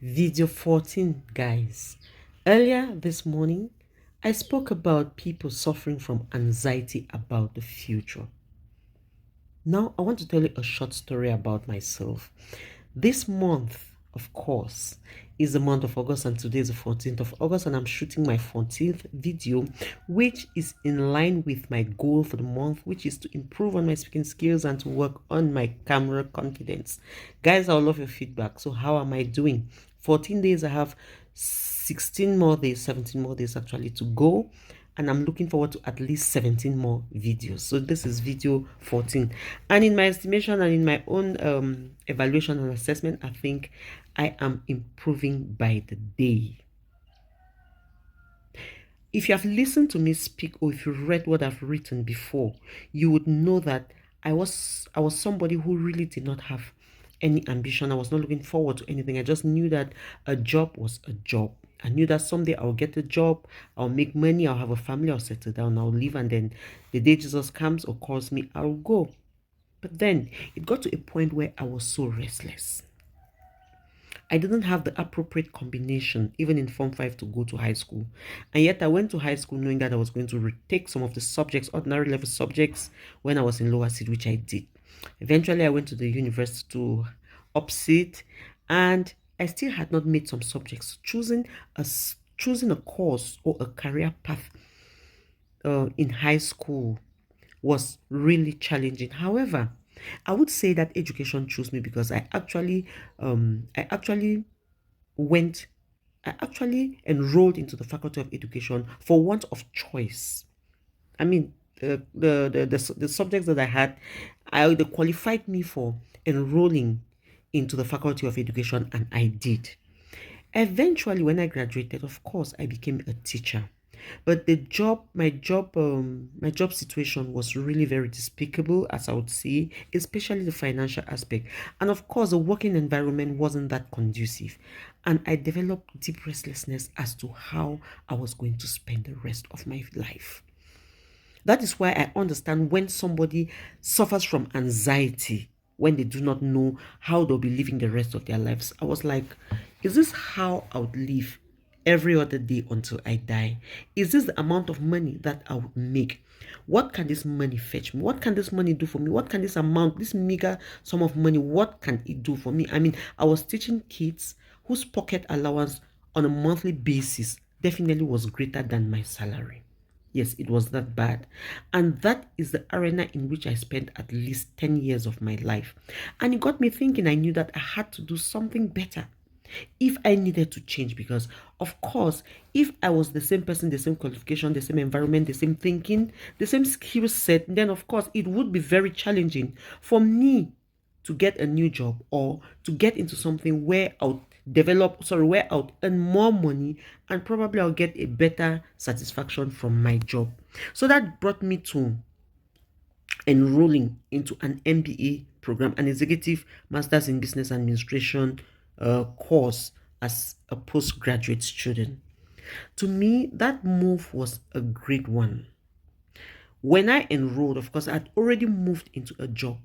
Video 14, guys. Earlier this morning, I spoke about people suffering from anxiety about the future. Now, I want to tell you a short story about myself. This month, of course, is the month of August, and today is the 14th of August, and I'm shooting my 14th video, which is in line with my goal for the month, which is to improve on my speaking skills and to work on my camera confidence. Guys, I love your feedback. So, how am I doing? 14 days, I have 16 more days, 17 more days actually to go, and I'm looking forward to at least 17 more videos. So this is video 14, and in my estimation and in my own evaluation and assessment, I think I am improving by the day. If you have listened to me speak, or if you read what I've written before, you would know that I was somebody who really did not have any ambition. I was not looking forward to anything. I just knew that a job was a job. I knew that someday I'll get a job, I'll make money, I'll have a family, I'll settle down, I'll live, and then the day Jesus comes or calls me, I'll go. But then it got to a point where I was so restless. I didn't have the appropriate combination, even in Form 5, to go to high school. And yet I went to high school knowing that I was going to retake some of the subjects, ordinary level subjects, when I was in lower seed, which I did. Eventually, I went to the university to upseat, and I still had not made some subjects. Choosing a course or a career path in high school was really challenging. However, I would say that education chose me because I went I actually enrolled into the Faculty of Education for want of choice. I mean, the subjects that I had, they qualified me for enrolling into the Faculty of Education, and I did. Eventually, when I graduated, of course, I became a teacher. But my job situation was really very despicable, as I would say, especially the financial aspect. And of course, the working environment wasn't that conducive. And I developed deep restlessness as to how I was going to spend the rest of my life. That is why I understand when somebody suffers from anxiety, when they do not know how they'll be living the rest of their lives. I was like, is this how I would live every other day until I die? Is this the amount of money that I would make? What can this money fetch me? What can this money do for me? What can this amount, this meager sum of money, what can it do for me? I mean, I was teaching kids whose pocket allowance on a monthly basis definitely was greater than my salary. Yes, it was that bad. And that is the arena in which I spent at least 10 years of my life. And it got me thinking. I knew that I had to do something better if I needed to change, because of course, if I was the same person, the same qualification, the same environment, the same thinking, the same skill set, then of course it would be very challenging for me to get a new job or to get into something where where I'll earn more money, and probably I'll get a better satisfaction from my job. So that brought me to enrolling into an MBA program, an executive master's in business administration course as a postgraduate student. To me, that move was a great one. When I enrolled, of course, I'd already moved into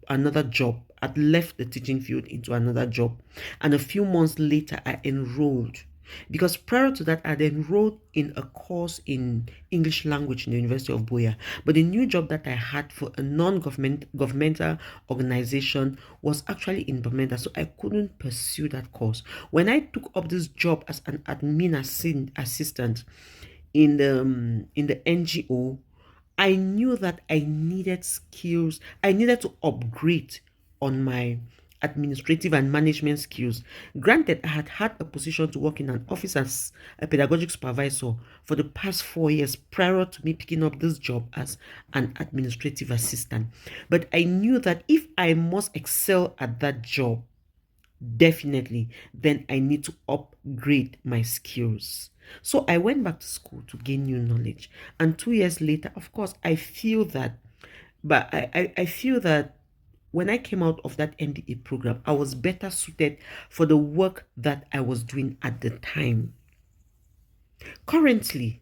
another job. I'd left the teaching field into another job. And a few months later, I enrolled. Because prior to that, I'd enrolled in a course in English language in the University of Buea. But the new job that I had for a non-governmental organization was actually in Bamenda, so I couldn't pursue that course. When I took up this job as an admin assistant in the NGO, I knew that I needed skills. I needed to upgrade on my administrative and management skills. Granted, I had had a position to work in an office as a pedagogic supervisor for the past 4 years prior to me picking up this job as an administrative assistant. But I knew that if I must excel at that job, definitely, then I need to upgrade my skills. So I went back to school to gain new knowledge. And 2 years later, of course, I feel that, I feel that when I came out of that MBA program, I was better suited for the work that I was doing at the time. Currently,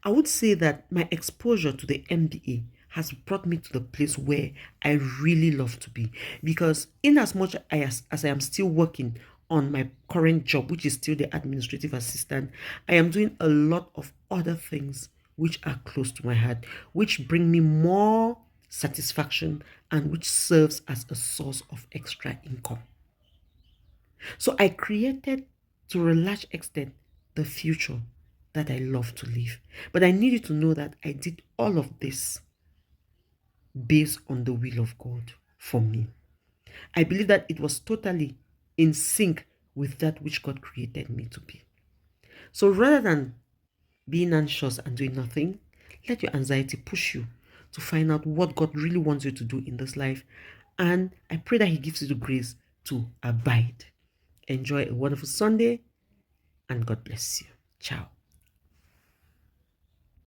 I would say that my exposure to the MBA has brought me to the place where I really love to be, because in as much as I am still working on my current job, which is still the administrative assistant, I am doing a lot of other things which are close to my heart, which bring me more satisfaction and which serves as a source of extra income. So I created, to a large extent, the future that I love to live. But I need you to know that I did all of this based on the will of God for me. I believe that it was totally in sync with that which God created me to be. So rather than being anxious and doing nothing, let your anxiety push you to find out what God really wants you to do in this life. And I pray that He gives you the grace to abide. Enjoy a wonderful Sunday, and God bless you. Ciao.